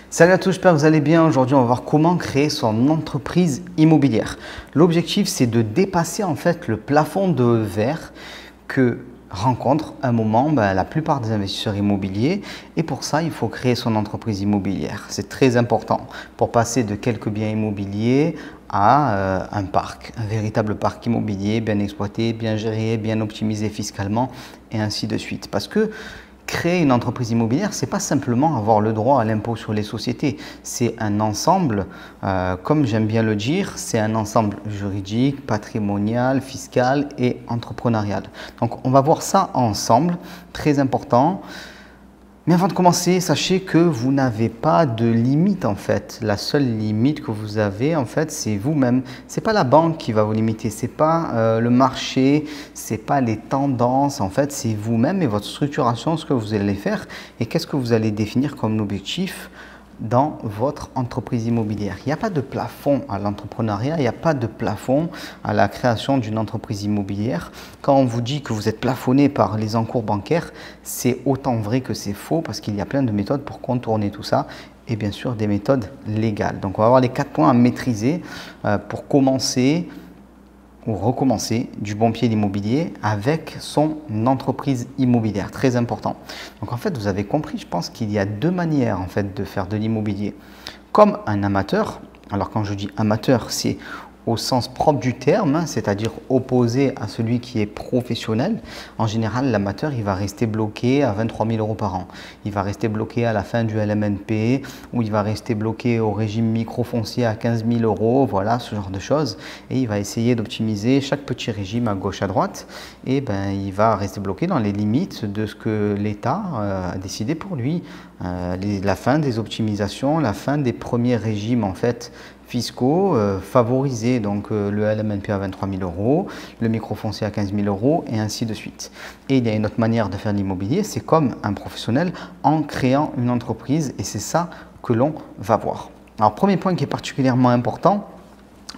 Salut à tous, j'espère que vous allez bien. Aujourd'hui, on va voir comment créer son entreprise immobilière. L'objectif, c'est de dépasser en fait le plafond de verre que rencontrent à un moment la plupart des investisseurs immobiliers. Et pour ça, il faut créer son entreprise immobilière. C'est très important pour passer de quelques biens immobiliers à un parc, un véritable parc immobilier bien exploité, bien géré, bien optimisé fiscalement et ainsi de suite. Parce que créer une entreprise immobilière, ce n'est pas simplement avoir le droit à l'impôt sur les sociétés. C'est un ensemble, comme j'aime bien le dire, c'est un ensemble juridique, patrimonial, fiscal et entrepreneurial. Donc on va voir ça ensemble, très important. Mais avant de commencer, sachez que vous n'avez pas de limite en fait. La seule limite que vous avez en fait, c'est vous-même. C'est pas la banque qui va vous limiter, c'est pas le marché, c'est pas les tendances. En fait, c'est vous-même et votre structuration, ce que vous allez faire et qu'est-ce que vous allez définir comme objectif dans votre entreprise immobilière. Il n'y a pas de plafond à l'entrepreneuriat, il n'y a pas de plafond à la création d'une entreprise immobilière. Quand on vous dit que vous êtes plafonné par les encours bancaires, c'est autant vrai que c'est faux parce qu'il y a plein de méthodes pour contourner tout ça et bien sûr des méthodes légales. Donc on va avoir les 4 points à maîtriser pour commencer ou recommencer du bon pied l'immobilier avec son entreprise immobilière. Très important. Donc en fait, vous avez compris, je pense qu'il y a 2 manières en fait de faire de l'immobilier. Comme un amateur, alors quand je dis amateur, c'est au sens propre du terme, c'est-à-dire opposé à celui qui est professionnel. En général, l'amateur, il va rester bloqué à 23 000 € par an. Il va rester bloqué à la fin du LMNP ou il va rester bloqué au régime microfoncier à 15 000 €, voilà, ce genre de choses. Et il va essayer d'optimiser chaque petit régime à gauche, à droite. Et il va rester bloqué dans les limites de ce que l'État a décidé pour lui. La fin des optimisations, la fin des premiers régimes en fait fiscaux favorisés, donc le LMNP à 23 000 €, le microfoncier à 15 000 € et ainsi de suite. Et il y a une autre manière de faire de l'immobilier, c'est comme un professionnel en créant une entreprise et c'est ça que l'on va voir. Alors premier point qui est particulièrement important,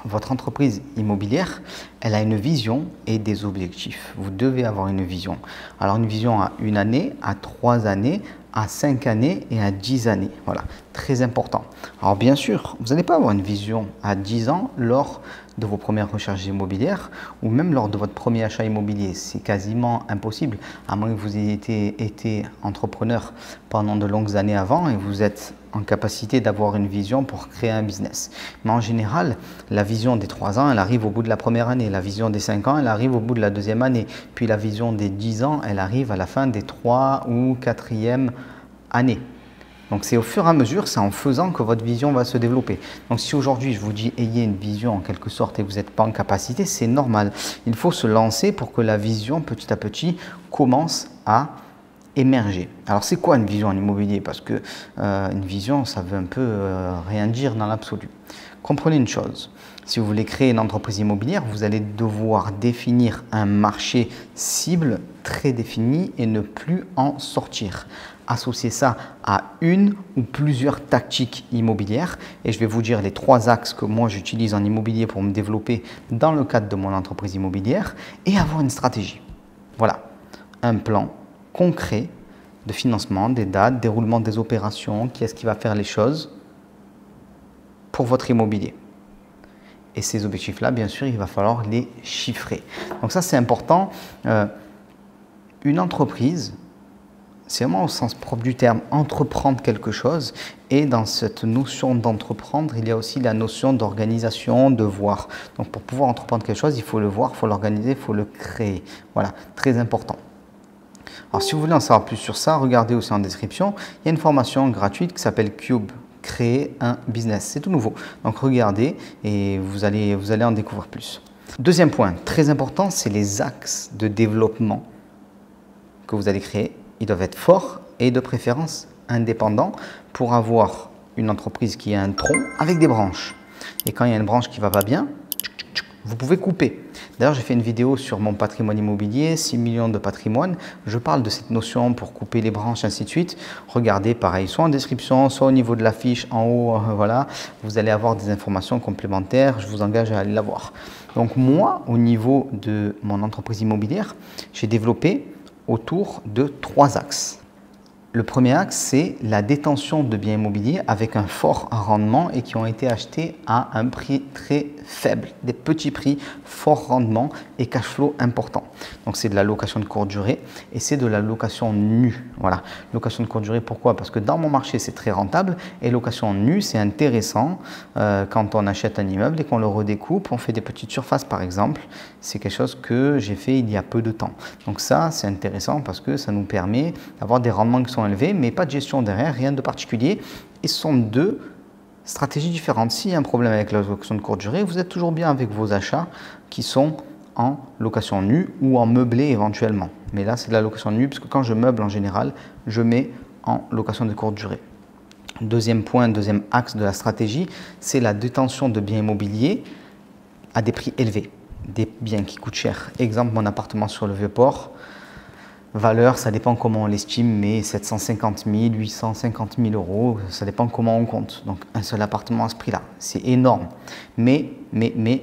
votre entreprise immobilière, elle a une vision et des objectifs. Vous devez avoir une vision. Alors une vision à 1 année, à 3 années, à 5 années et à 10 années. Voilà, très important. Alors bien sûr, vous n'allez pas avoir une vision à 10 ans lors de vos premières recherches immobilières ou même lors de votre premier achat immobilier. C'est quasiment impossible, à moins que vous ayez été entrepreneur pendant de longues années avant et vous êtes en capacité d'avoir une vision pour créer un business. Mais en général, la vision des 3 ans, elle arrive au bout de la première année. La vision des 5 ans, elle arrive au bout de la 2e année. Puis la vision des 10 ans, elle arrive à la fin des 3 ou 4e année. Donc c'est au fur et à mesure, c'est en faisant que votre vision va se développer. Donc si aujourd'hui je vous dis ayez une vision en quelque sorte et vous n'êtes pas en capacité, c'est normal. Il faut se lancer pour que la vision petit à petit commence à émerger. Alors c'est quoi une vision en immobilier? Parce que une vision, ça veut un peu rien dire dans l'absolu. Comprenez une chose, si vous voulez créer une entreprise immobilière, vous allez devoir définir un marché cible très défini et ne plus en sortir. Associer ça à une ou plusieurs tactiques immobilières et je vais vous dire les 3 axes que moi j'utilise en immobilier pour me développer dans le cadre de mon entreprise immobilière et avoir une stratégie. Voilà, un plan concret de financement, des dates, déroulement des opérations, qui est-ce qui va faire les choses pour votre immobilier. Et ces objectifs-là, bien sûr, il va falloir les chiffrer. Donc ça, c'est important. Une entreprise, c'est vraiment au sens propre du terme, entreprendre quelque chose. Et dans cette notion d'entreprendre, il y a aussi la notion d'organisation, de voir. Donc pour pouvoir entreprendre quelque chose, il faut le voir, il faut l'organiser, il faut le créer. Voilà, très important. Alors si vous voulez en savoir plus sur ça, regardez aussi en description. Il y a une formation gratuite qui s'appelle Cube, créer un business. C'est tout nouveau. Donc regardez et vous allez en découvrir plus. Deuxième point, très important, c'est les axes de développement que vous allez créer. Ils doivent être forts et de préférence indépendants pour avoir une entreprise qui a un tronc avec des branches. Et quand il y a une branche qui ne va pas bien, vous pouvez couper. D'ailleurs, j'ai fait une vidéo sur mon patrimoine immobilier, 6 millions de patrimoine. Je parle de cette notion pour couper les branches, ainsi de suite. Regardez, pareil, soit en description, soit au niveau de la fiche, en haut, voilà. Vous allez avoir des informations complémentaires. Je vous engage à aller la voir. Donc moi, au niveau de mon entreprise immobilière, j'ai développé autour de 3 axes. Le premier axe, c'est la détention de biens immobiliers avec un fort rendement et qui ont été achetés à un prix très faible, des petits prix, fort rendement et cash flow important. Donc c'est de la location de courte durée et c'est de la location nue. Voilà, location de courte durée, pourquoi? Parce que dans mon marché, c'est très rentable et location nue, c'est intéressant quand on achète un immeuble et qu'on le redécoupe, on fait des petites surfaces par exemple. C'est quelque chose que j'ai fait il y a peu de temps. Donc ça, c'est intéressant parce que ça nous permet d'avoir des rendements qui sont élevés, mais pas de gestion derrière, rien de particulier. Et ce sont deux stratégies différentes. S'il y a un problème avec la location de courte durée, vous êtes toujours bien avec vos achats qui sont en location nue ou en meublé éventuellement. Mais là, c'est de la location nue parce que quand je meuble en général, je mets en location de courte durée. Deuxième point, deuxième axe de la stratégie, c'est la détention de biens immobiliers à des prix élevés. Des biens qui coûtent cher. Exemple, mon appartement sur le Vieux-Port. Valeur, ça dépend comment on l'estime, mais 750 000, 850 000 euros, ça dépend comment on compte. Donc un seul appartement à ce prix-là, c'est énorme. Mais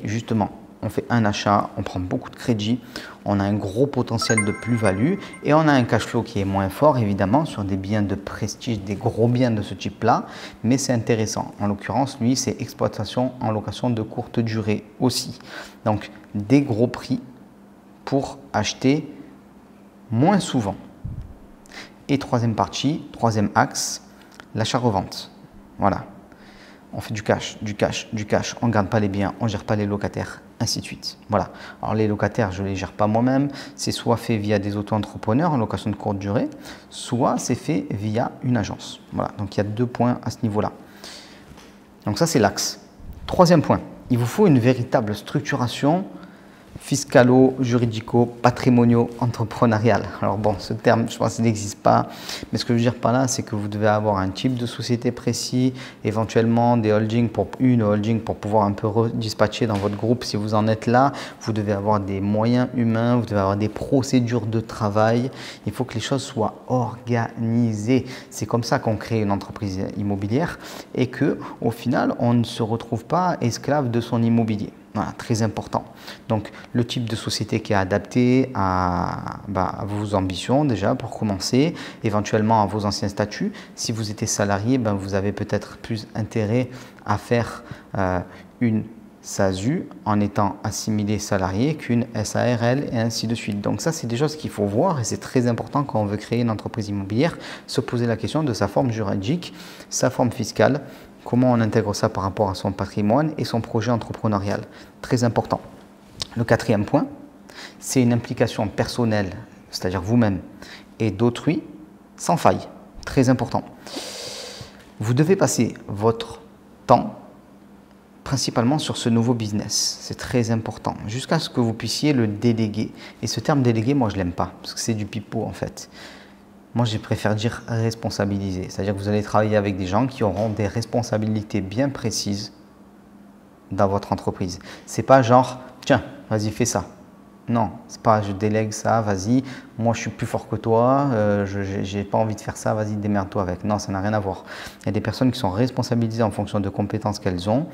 justement, on fait un achat, on prend beaucoup de crédit, on a un gros potentiel de plus-value et on a un cash flow qui est moins fort évidemment sur des biens de prestige, des gros biens de ce type-là, mais c'est intéressant. En l'occurrence, lui, c'est exploitation en location de courte durée aussi. Donc des gros prix pour acheter moins souvent. Et troisième partie, troisième axe, l'achat-revente. Voilà. On fait du cash, du cash, du cash. On ne garde pas les biens, on ne gère pas les locataires, ainsi de suite. Voilà. Alors les locataires, je ne les gère pas moi-même. C'est soit fait via des auto-entrepreneurs en location de courte durée, soit c'est fait via une agence. Voilà. Donc il y a deux points à ce niveau-là. Donc ça, c'est l'axe. Troisième point, il vous faut une véritable structuration fiscalo-juridico-patrimoniaux entrepreneurial. Alors bon, ce terme, je pense qu'il n'existe pas, mais ce que je veux dire par là, c'est que vous devez avoir un type de société précis, éventuellement des holdings une holding pour pouvoir un peu redispatcher dans votre groupe si vous en êtes là. Vous devez avoir des moyens humains, vous devez avoir des procédures de travail. Il faut que les choses soient organisées. C'est comme ça qu'on crée une entreprise immobilière et que, au final, on ne se retrouve pas esclave de son immobilier. Voilà, très important. Donc, le type de société qui est adapté à vos ambitions déjà pour commencer, éventuellement à vos anciens statuts. Si vous étiez salarié, vous avez peut-être plus intérêt à faire une SASU en étant assimilé salarié qu'une SARL et ainsi de suite. Donc ça, c'est des choses qu'il faut voir et c'est très important quand on veut créer une entreprise immobilière, se poser la question de sa forme juridique, sa forme fiscale, comment on intègre ça par rapport à son patrimoine et son projet entrepreneurial. Très important. Le quatrième point, c'est une implication personnelle, c'est-à-dire vous-même et d'autrui, sans faille. Très important. Vous devez passer votre temps principalement sur ce nouveau business. C'est très important. Jusqu'à ce que vous puissiez le déléguer. Et ce terme délégué, moi, je ne l'aime pas parce que c'est du pipeau en fait. Moi, je préfère dire responsabiliser. C'est-à-dire que vous allez travailler avec des gens qui auront des responsabilités bien précises dans votre entreprise. C'est pas genre, tiens, vas-y, fais ça. Non, c'est pas je délègue ça, vas-y, moi je suis plus fort que toi, j'ai pas envie de faire ça, vas-y, démerde-toi avec. Non, ça n'a rien à voir. Il y a des personnes qui sont responsabilisées en fonction de compétences qu'elles ont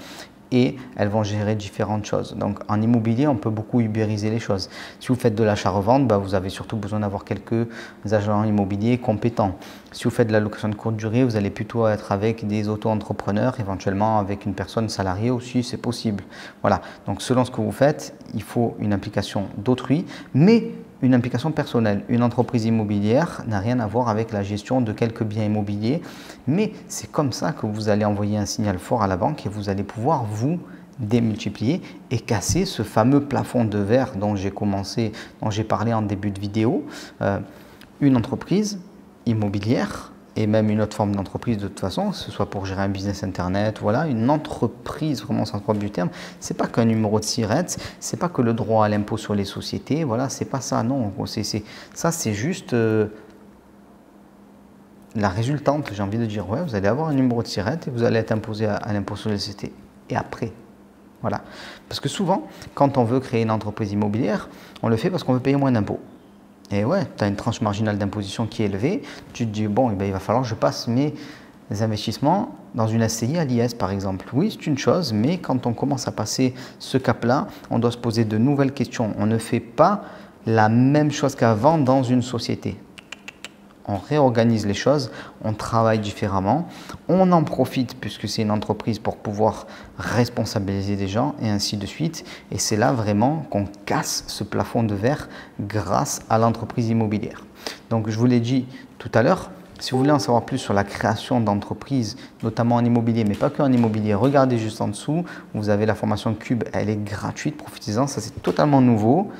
et elles vont gérer différentes choses. Donc en immobilier, on peut beaucoup ubériser les choses. Si vous faites de l'achat-revente, vous avez surtout besoin d'avoir quelques agents immobiliers compétents. Si vous faites de la location de courte durée, vous allez plutôt être avec des auto-entrepreneurs, éventuellement avec une personne salariée aussi, c'est possible. Voilà, donc selon ce que vous faites, il faut une implication d'autrui, mais une implication personnelle. Une entreprise immobilière n'a rien à voir avec la gestion de quelques biens immobiliers, mais c'est comme ça que vous allez envoyer un signal fort à la banque et vous allez pouvoir vous démultiplier et casser ce fameux plafond de verre dont j'ai parlé en début de vidéo. Une entreprise immobilière et même une autre forme d'entreprise de toute façon, que ce soit pour gérer un business internet, voilà, une entreprise vraiment sans propre du terme, c'est pas qu'un numéro de SIRET, c'est pas que le droit à l'impôt sur les sociétés, voilà, c'est pas ça, non, ça c'est juste la résultante, j'ai envie de dire, ouais, vous allez avoir un numéro de SIRET et vous allez être imposé à l'impôt sur les sociétés, et après, voilà, parce que souvent, quand on veut créer une entreprise immobilière, on le fait parce qu'on veut payer moins d'impôts. Et ouais, tu as une tranche marginale d'imposition qui est élevée, tu te dis, bon, il va falloir que je passe mes investissements dans une SCI à l'IS par exemple. Oui, c'est une chose, mais quand on commence à passer ce cap-là, on doit se poser de nouvelles questions. On ne fait pas la même chose qu'avant dans une société. on réorganise les choses, on travaille différemment, on en profite puisque c'est une entreprise pour pouvoir responsabiliser des gens et ainsi de suite. Et c'est là vraiment qu'on casse ce plafond de verre grâce à l'entreprise immobilière. Donc je vous l'ai dit tout à l'heure, si vous voulez en savoir plus sur la création d'entreprises, notamment en immobilier, mais pas que en immobilier, regardez juste en dessous, vous avez la formation Cube, elle est gratuite, profitez-en, ça c'est totalement nouveau.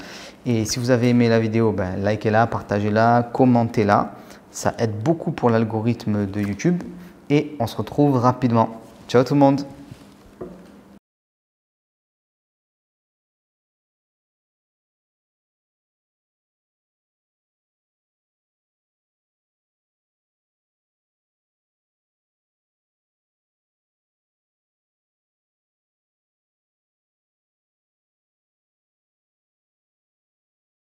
Et si vous avez aimé la vidéo, likez-la, partagez-la, commentez-la. Ça aide beaucoup pour l'algorithme de YouTube et on se retrouve rapidement. Ciao tout le monde!